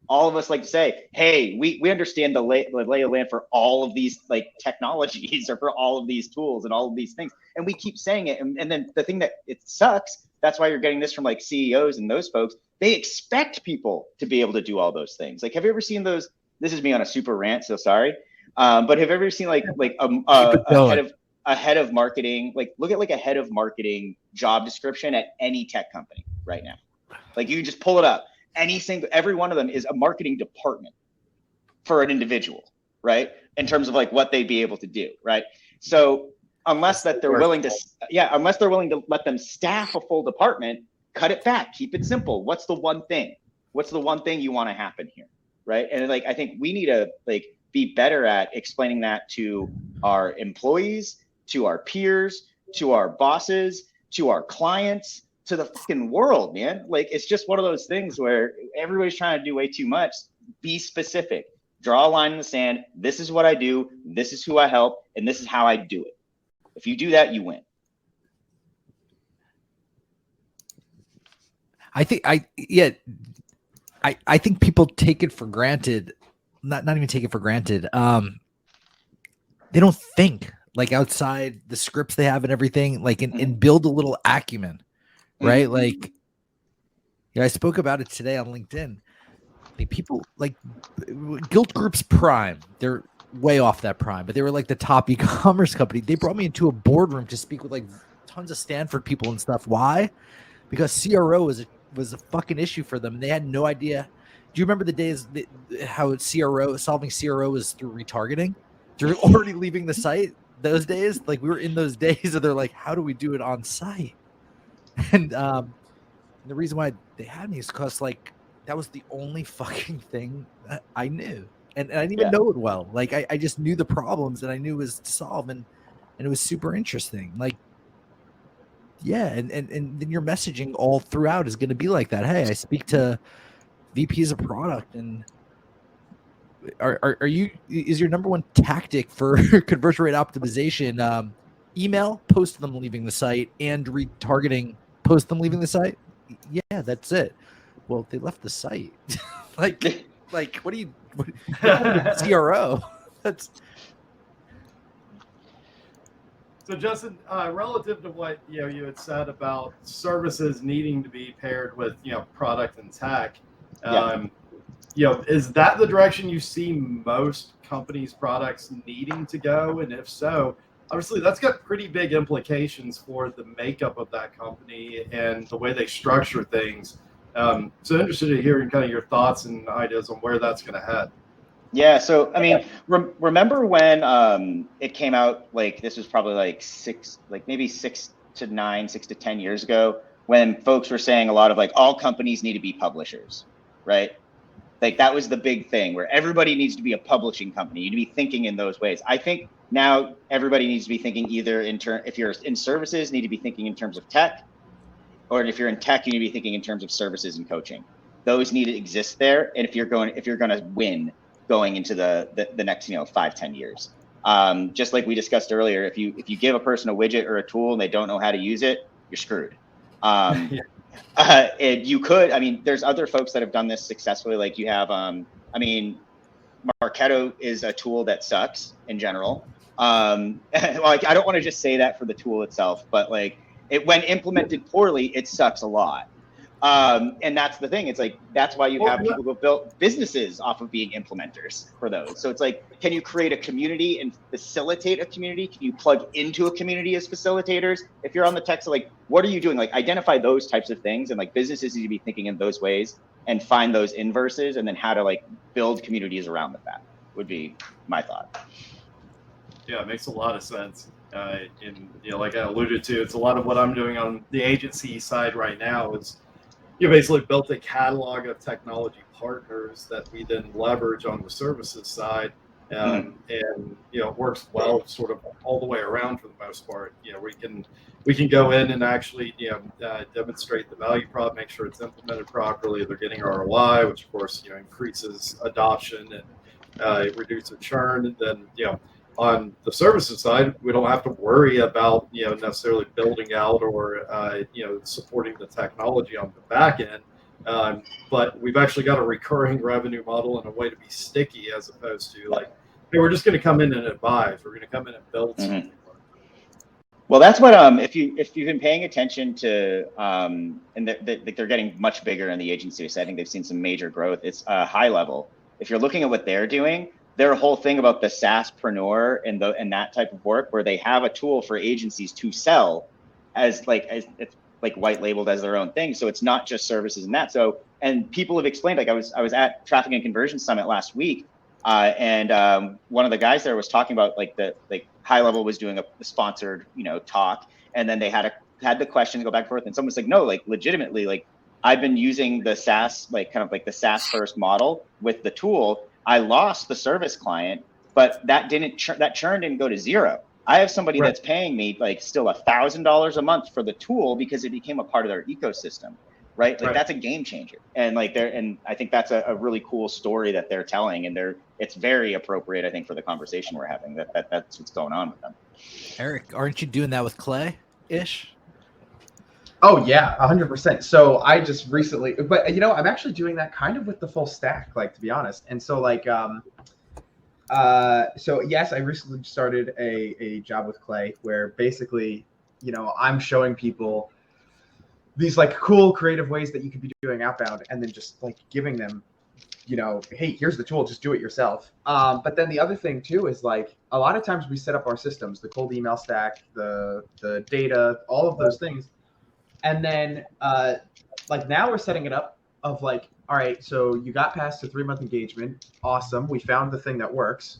all of us like to say, hey, we understand the lay of land for all of these like technologies or for all of these tools and all of these things. And we keep saying it. And then the thing that it sucks, that's why you're getting this from like CEOs and those folks. They expect people to be able to do all those things. Like, have you ever seen those? This is me on a super rant, so sorry. But have you ever seen like a head of marketing, like look at like a head of marketing job description at any tech company right now. Like you can just pull it up. Every one of them is a marketing department for an individual, right? In terms of like what they'd be able to do, right? So unless they're willing to let them staff a full department, cut it back, keep it simple. What's the one thing? What's the one thing you want to happen here, right? And like I think we need to like be better at explaining that to our employees, to our peers, to our bosses, to our clients, to the fucking world, man. Like, it's just one of those things where everybody's trying to do way too much. Be specific, draw a line in the sand. This is what I do. This is who I help. And this is how I do it. If you do that, you win. I think people take it for granted. Not even take it for granted. They don't think like outside the scripts they have and everything, like and build a little acumen. Right. Mm-hmm. Like, yeah, I spoke about it today on LinkedIn. Like people like Guild Group's prime. They're way off that prime, but they were like the top e-commerce company. They brought me into a boardroom to speak with like tons of Stanford people and stuff. Why? Because CRO was a fucking issue for them. They had no idea. Do you remember the days how solving CRO was through retargeting? They're already leaving the site those days. Like we were in those days and they're like, how do we do it on site? And the reason why they had me is because like that was the only fucking thing that I knew, and I didn't even know it well. Like I just knew the problems and I knew it was to solve, and it was super interesting. Like, yeah, and then your messaging all throughout is going to be like that. Hey, I speak to VPs of product, and is your number one tactic for conversion rate optimization email, post them leaving the site, and retargeting, post them leaving the site? Yeah, that's it. Well, they left the site. like what do you CRO? That's so Justin, relative to what you had said about services needing to be paired with product and tech, is that the direction you see most companies' products needing to go? And if so, obviously that's got pretty big implications for the makeup of that company and the way they structure things. So interested to hear kind of your thoughts and ideas on where that's going to head. Yeah. So, I mean, remember when it came out, like this was probably like 6 to 10 years ago, when folks were saying a lot of like all companies need to be publishers, right? Like that was the big thing where everybody needs to be a publishing company. You need to be thinking in those ways. I think now everybody needs to be thinking either if you're in services, need to be thinking in terms of tech, or if you're in tech, you need to be thinking in terms of services and coaching. Those need to exist there. And if you're going to win going into the next 5-10 years, just like we discussed earlier, if you give a person a widget or a tool and they don't know how to use it, you're screwed. And you could, I mean, there's other folks that have done this successfully. Like you have, Marketo is a tool that sucks in general. Like I don't want to just say that for the tool itself, but like when implemented poorly, it sucks a lot. And that's the thing. It's like, that's why you have people who built businesses off of being implementers for those. So it's like, can you create a community and facilitate a community? Can you plug into a community as facilitators? If you're on the tech, so like, what are you doing? Like identify those types of things. And like businesses need to be thinking in those ways and find those inverses, and then how to like build communities around that would be my thought. Yeah, it makes a lot of sense. And like I alluded to, it's a lot of what I'm doing on the agency side right now is you basically built a catalog of technology partners that we then leverage on the services side. And it works well sort of all the way around for the most part. We can go in and actually demonstrate the value prop, make sure it's implemented properly, they're getting ROI, which of course increases adoption and reduces churn. And then on the services side, we don't have to worry about necessarily building out or supporting the technology on the back end. But we've actually got a recurring revenue model and a way to be sticky, as opposed to like, hey, we're just going to come in and advise. We're going to come in and build something. Well, that's what if you've been paying attention to and they're getting much bigger in the agency. So I think they've seen some major growth. It's high level. If you're looking at what they're doing, their whole thing about the SaaSpreneur and that type of work, where they have a tool for agencies to sell as it's like white labeled as their own thing. So it's not just services and that. So, and people have explained, like I was at Traffic and Conversion Summit last week. And one of the guys there was talking about High Level was doing a sponsored, talk. And then they had the questions go back and forth. And someone's like, no, legitimately, I've been using the SaaS, the SaaS first model with the tool. I lost the service client, but that churn didn't go to zero. I have somebody that's paying me still $1,000 a month for the tool because it became a part of their ecosystem, right? That's a game changer. And and I think that's a really cool story that they're telling, and it's very appropriate, I think, for the conversation we're having. That's what's going on with them. Eric, aren't you doing that with Clay-ish? Oh yeah, 100%. So I just recently, but I'm actually doing that kind of with the full stack, to be honest. And so so yes, I recently started a job with Clay where basically, I'm showing people these cool creative ways that you could be doing outbound, and then just giving them, hey, here's the tool, just do it yourself. But then the other thing too is a lot of times we set up our systems, the cold email stack, the data, all of those things. And then now we're setting it up of all right, so you got past the 3-month engagement. Awesome. We found the thing that works.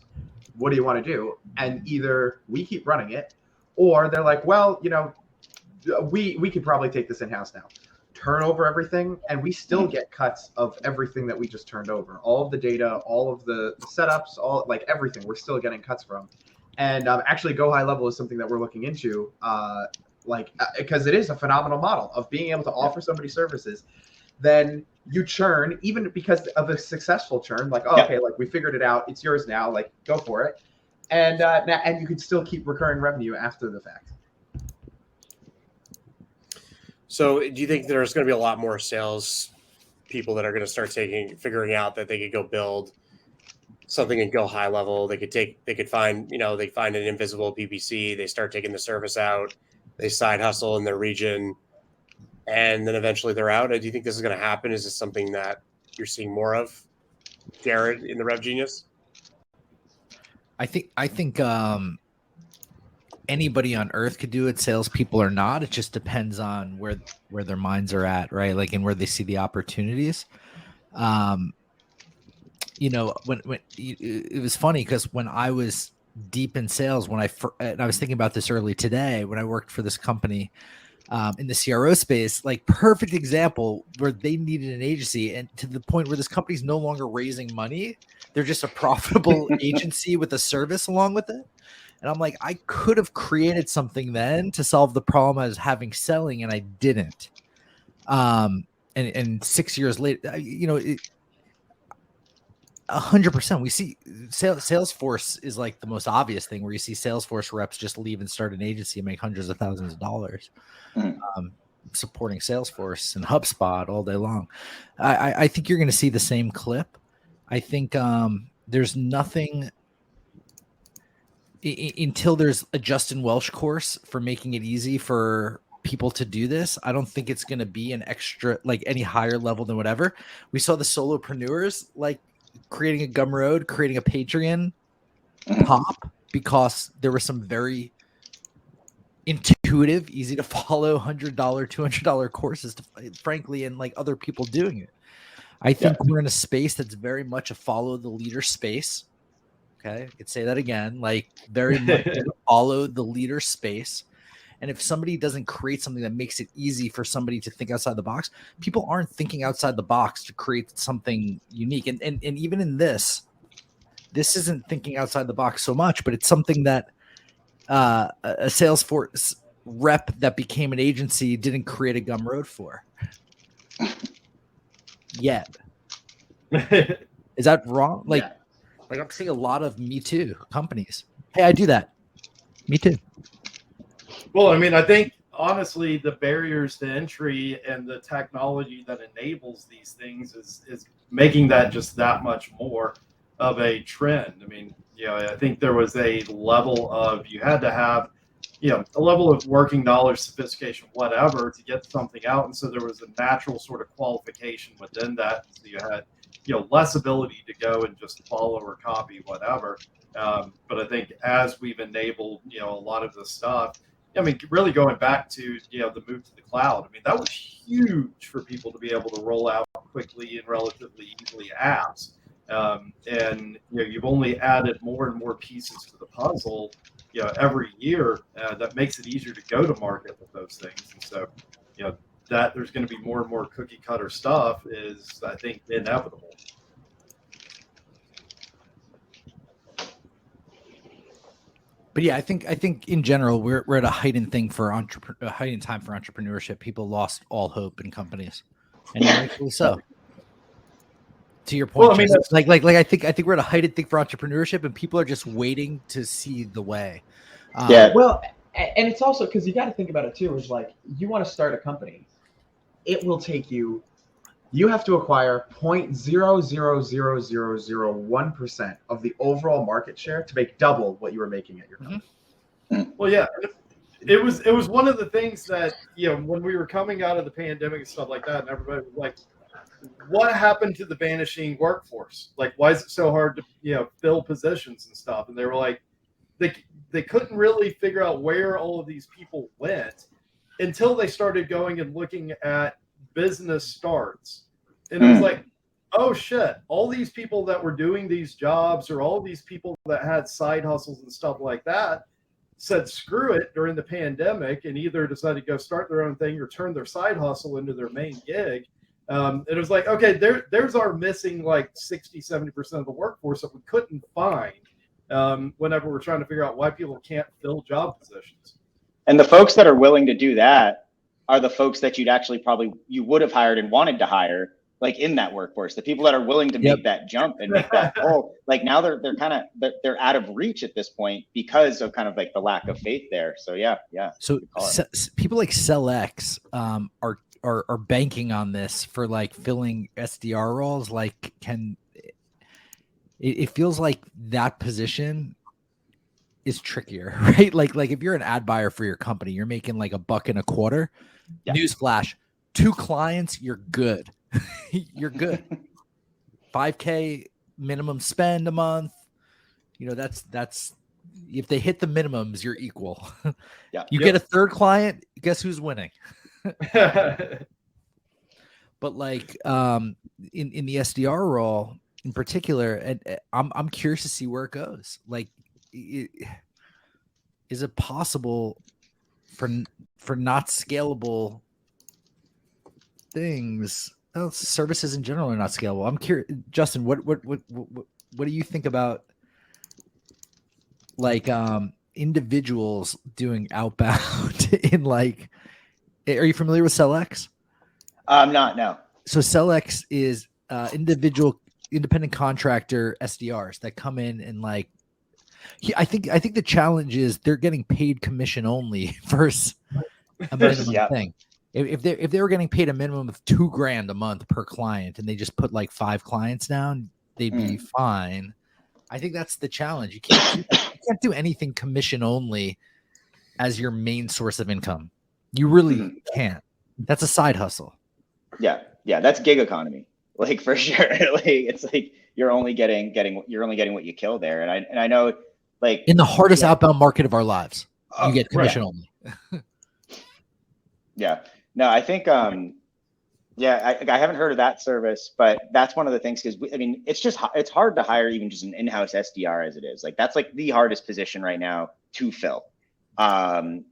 What do you want to do? And either we keep running it, or they're like, well, we could probably take this in-house now. Turn over everything, and we still get cuts of everything that we just turned over. All of the data, all of the setups, all everything, we're still getting cuts from. And actually, Go High Level is something that we're looking into, because it is a phenomenal model of being able to offer somebody services. Then you churn, even because of a successful churn, okay, we figured it out, it's yours now, go for it. And you can still keep recurring revenue after the fact. So do you think there's going to be a lot more sales people that are going to start figuring out that they could go build something and Go High Level? They could find an invisible PPC, they start taking the service out, they side hustle in their region, and then eventually they're out. Do you think this is going to happen? Is this something that you're seeing more of, Jared, in the Rev Genius? I think anybody on earth could do it, salespeople or not. It just depends on where their minds are at, right? And where they see the opportunities. When it was funny because when I was deep in sales, and I was thinking about this early today when I worked for this company in the CRO space, perfect example where they needed an agency, and to the point where this company's no longer raising money. They're just a profitable agency with a service along with it. And I'm like, I could have created something then to solve the problem I was having selling, and I didn't. And 6 years later, 100%. We see Salesforce is the most obvious thing where you see Salesforce reps just leave and start an agency and make hundreds of thousands of dollars supporting Salesforce and HubSpot all day long. I think you're going to see the same clip. I think there's nothing until there's a Justin Welsh course for making it easy for people to do this. I don't think it's going to be an extra, any higher level than whatever. We saw the solopreneurs creating a Gumroad, creating a Patreon pop because there were some very intuitive, easy to follow $100, $200 courses, frankly, and other people doing it. I think we're in a space that's very much a follow the leader space. Okay, I could say that again, very much follow the leader space. And if somebody doesn't create something that makes it easy for somebody to think outside the box, people aren't thinking outside the box to create something unique. And even in this, this isn't thinking outside the box so much, but it's something that a Salesforce rep that became an agency didn't create a Gumroad for yet. Is that wrong? Like I'm seeing a lot of Me Too companies. Hey, I do that. Me too. Well, I mean, I think honestly, the barriers to entry and the technology that enables these things is making that just that much more of a trend. I mean, I think there was a level of, you had to have, a level of working knowledge, sophistication, whatever, to get something out. And so there was a natural sort of qualification within that. So you had, less ability to go and just follow or copy whatever. But I think as we've enabled, a lot of this stuff, I mean, really going back to, the move to the cloud, I mean, that was huge for people to be able to roll out quickly and relatively easily apps. And, you've only added more and more pieces to the puzzle, every year that makes it easier to go to market with those things. And so, that there's going to be more and more cookie cutter stuff is, I think, inevitable. But yeah, I think in general we're at a heightened thing for heightened time for entrepreneurship. People lost all hope in companies, and rightfully so. To your point, well, I mean, I think we're at a heightened thing for entrepreneurship, and people are just waiting to see the way. Well, and it's also because you got to think about it too. Is like, you want to start a company, it will take you. You have to acquire 0.00001% of the overall market share to make double what you were making at your company. Well, yeah, it was one of the things that, when we were coming out of the pandemic and stuff like that, and everybody was like, what happened to the vanishing workforce? Like, why is it so hard to, fill positions and stuff? And they were like, they couldn't really figure out where all of these people went until they started going and looking at business starts. And it was like, oh shit, all these people that were doing these jobs, or all these people that had side hustles and stuff like that, said screw it during the pandemic and either decided to go start their own thing or turn their side hustle into their main gig. It was like, okay, there's our missing like 60-70% of the workforce that we couldn't find whenever we're trying to figure out why people can't fill job positions. And the folks that are willing to do that are the folks that you would have hired and wanted to hire, like in that workforce. The people that are willing to make that jump and make that pull, like now they're out of reach at this point because of kind of like the lack of faith there. So yeah. So people like SellX are banking on this for like filling SDR roles. Like, it feels like that position is trickier, right? Like if you're an ad buyer for your company, you're making like $1.25. Yeah. Newsflash, 2 clients, you're good. You're good. 5K minimum spend a month. That's if they hit the minimums, you're equal. Yeah. You get a 3rd client, guess who's winning? But like in the SDR role in particular, and I'm curious to see where it goes. Like, is it possible for not scalable things? Well, services in general are not scalable. I'm curious, Justin. What do you think about like individuals doing outbound in like? Are you familiar with SellX? I'm not. No. So SellX is independent contractor SDRs that come in and like. I think the challenge is they're getting paid commission only versus a minimum thing. If they were getting paid a minimum of $2,000 a month per client and they just put like 5 clients down, they'd be fine. I think that's the challenge. You can't do anything commission only as your main source of income. You really can't. That's a side hustle. Yeah, that's gig economy. Like for sure. Like it's like you're only getting what you kill there. And I know, like in the hardest outbound market of our lives, you get commission only. Yeah. No, I think I haven't heard of that service, but that's one of the things because it's hard to hire even just an in-house SDR as it is. Like that's like the hardest position right now to fill. I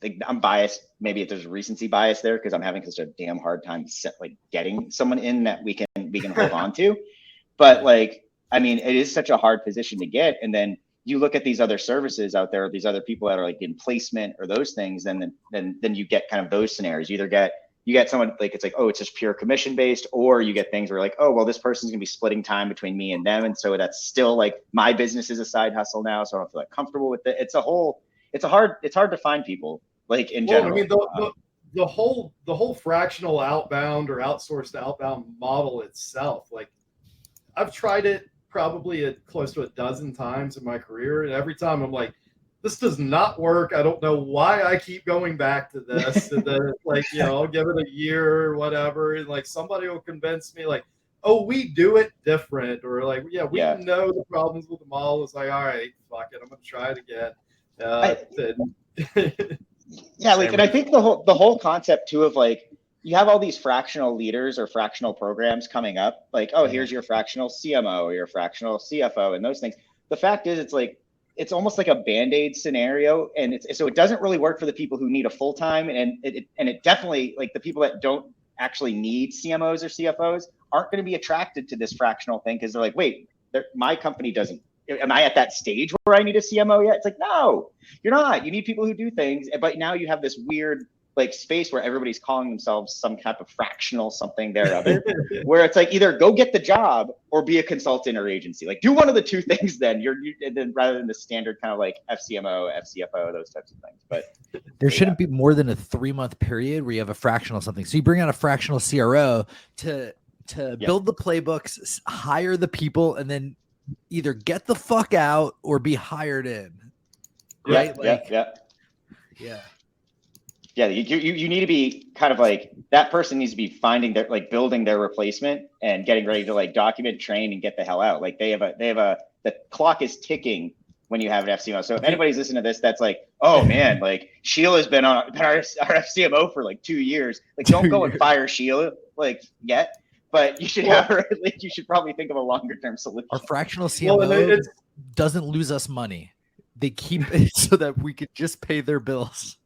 think I'm biased. Maybe if there's a recency bias there because I'm having such a damn hard time getting someone in that we can hold on to. But like I mean, it is such a hard position to get. And then you look at these other services out there, these other people that are like in placement or those things, and then you get kind of those scenarios. You get someone like, it's like, oh, it's just pure commission based, or you get things where like, oh, well, this person's gonna be splitting time between me and them. And so that's still like my business is a side hustle now. So I don't feel like comfortable with it. It's hard to find people like in general. I mean, the whole fractional outbound or outsourced outbound model itself, like I've tried it probably close to a dozen times in my career. And every time I'm like, this does not work. I don't know why I keep going back to this. And then like, I'll give it a year or whatever. And like somebody will convince me like, oh, we do it different. Or like, we know the problems with the model. It's like, all right, fuck it. I'm going to try it again. Yeah. Like, and I think the whole concept too of like, you have all these fractional leaders or fractional programs coming up, like, oh, here's your fractional CMO or your fractional CFO and those things. The fact is, it's almost like a Band-Aid scenario. And so it doesn't really work for the people who need a full-time, and it definitely, like the people that don't actually need CMOs or CFOs aren't going to be attracted to this fractional thing because they're like, wait, my company doesn't, am I at that stage where I need a CMO yet? It's like, no, you're not. You need people who do things, but now you have this weird like space where everybody's calling themselves some type of fractional something there or other, where it's like either go get the job or be a consultant or agency. Like do one of the two things then then rather than the standard kind of like FCMO, FCFO, those types of things. But there shouldn't be more than a 3-month period where you have a fractional something. So you bring out a fractional CRO to build the playbooks, hire the people, and then either get the fuck out or be hired in. Right? Yeah, you need to be kind of like that person needs to be finding their like building their replacement and getting ready to like document, train, and get the hell out. Like the clock is ticking when you have an FCMO. So if anybody's listening to this, that's like, oh man, like Sheila's been our FCMO for like 2 years. Like don't go and fire Sheila like yet, but you should have her. Like you should probably think of a longer term solution. Our fractional CMO doesn't lose us money. They keep it so that we could just pay their bills.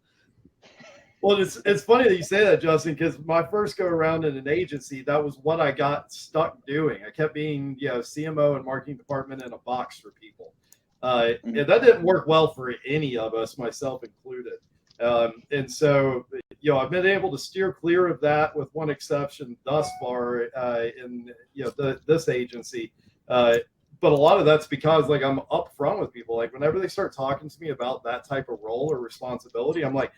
Well, it's funny that you say that, Justin, because my first go around in an agency, that was what I got stuck doing. I kept being, CMO and marketing department in a box for people. And that didn't work well for any of us, myself included. And so, I've been able to steer clear of that with one exception thus far in, this agency. But a lot of that's because like I'm upfront with people. Like whenever they start talking to me about that type of role or responsibility, I'm like,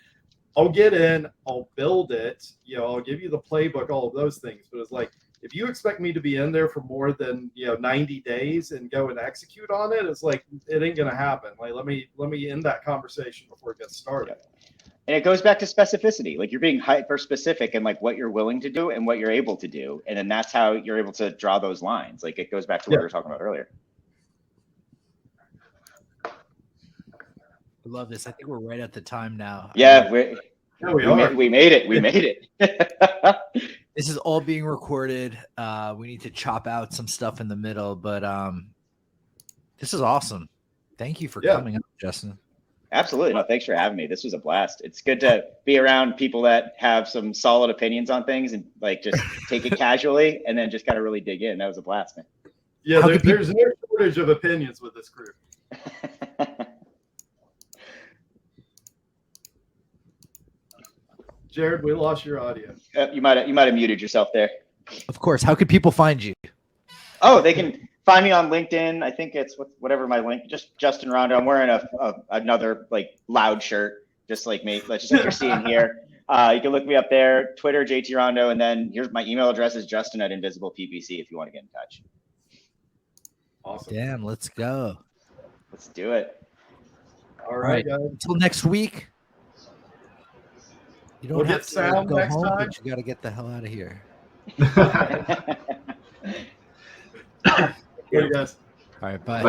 I'll get in, I'll build it, I'll give you the playbook, all of those things. But it's like, if you expect me to be in there for more than, 90 days and go and execute on it, it's like, it ain't going to happen. Like, let me end that conversation before it gets started. And it goes back to specificity. Like you're being hyper specific in like what you're willing to do and what you're able to do. And then that's how you're able to draw those lines. Like it goes back to what we were talking about earlier. I love this. I think we're right at the time now. Yeah, we made it. We made it. This is all being recorded. We need to chop out some stuff in the middle, but this is awesome. Thank you for coming up, Justin. Absolutely. No, thanks for having me. This was a blast. It's good to be around people that have some solid opinions on things and like just take it casually and then just kind of really dig in. That was a blast, man. Yeah, there's no shortage of opinions with this group. Jared, we lost your audio. You might have muted yourself there. Of course. How could people find you? Oh, they can find me on LinkedIn. I think it's whatever my link. Just Justin Rondo. I'm wearing another like loud shirt, just like me. Just like you're seeing here. You can look me up there. Twitter, JT Rondo, and then here's my email address is Justin@InvisiblePPC if you want to get in touch. Awesome. Damn, let's go. Let's do it. All right, guys. Until next week. You don't have to go home, but you got to get the hell out of here. Here, guys. All right, bye.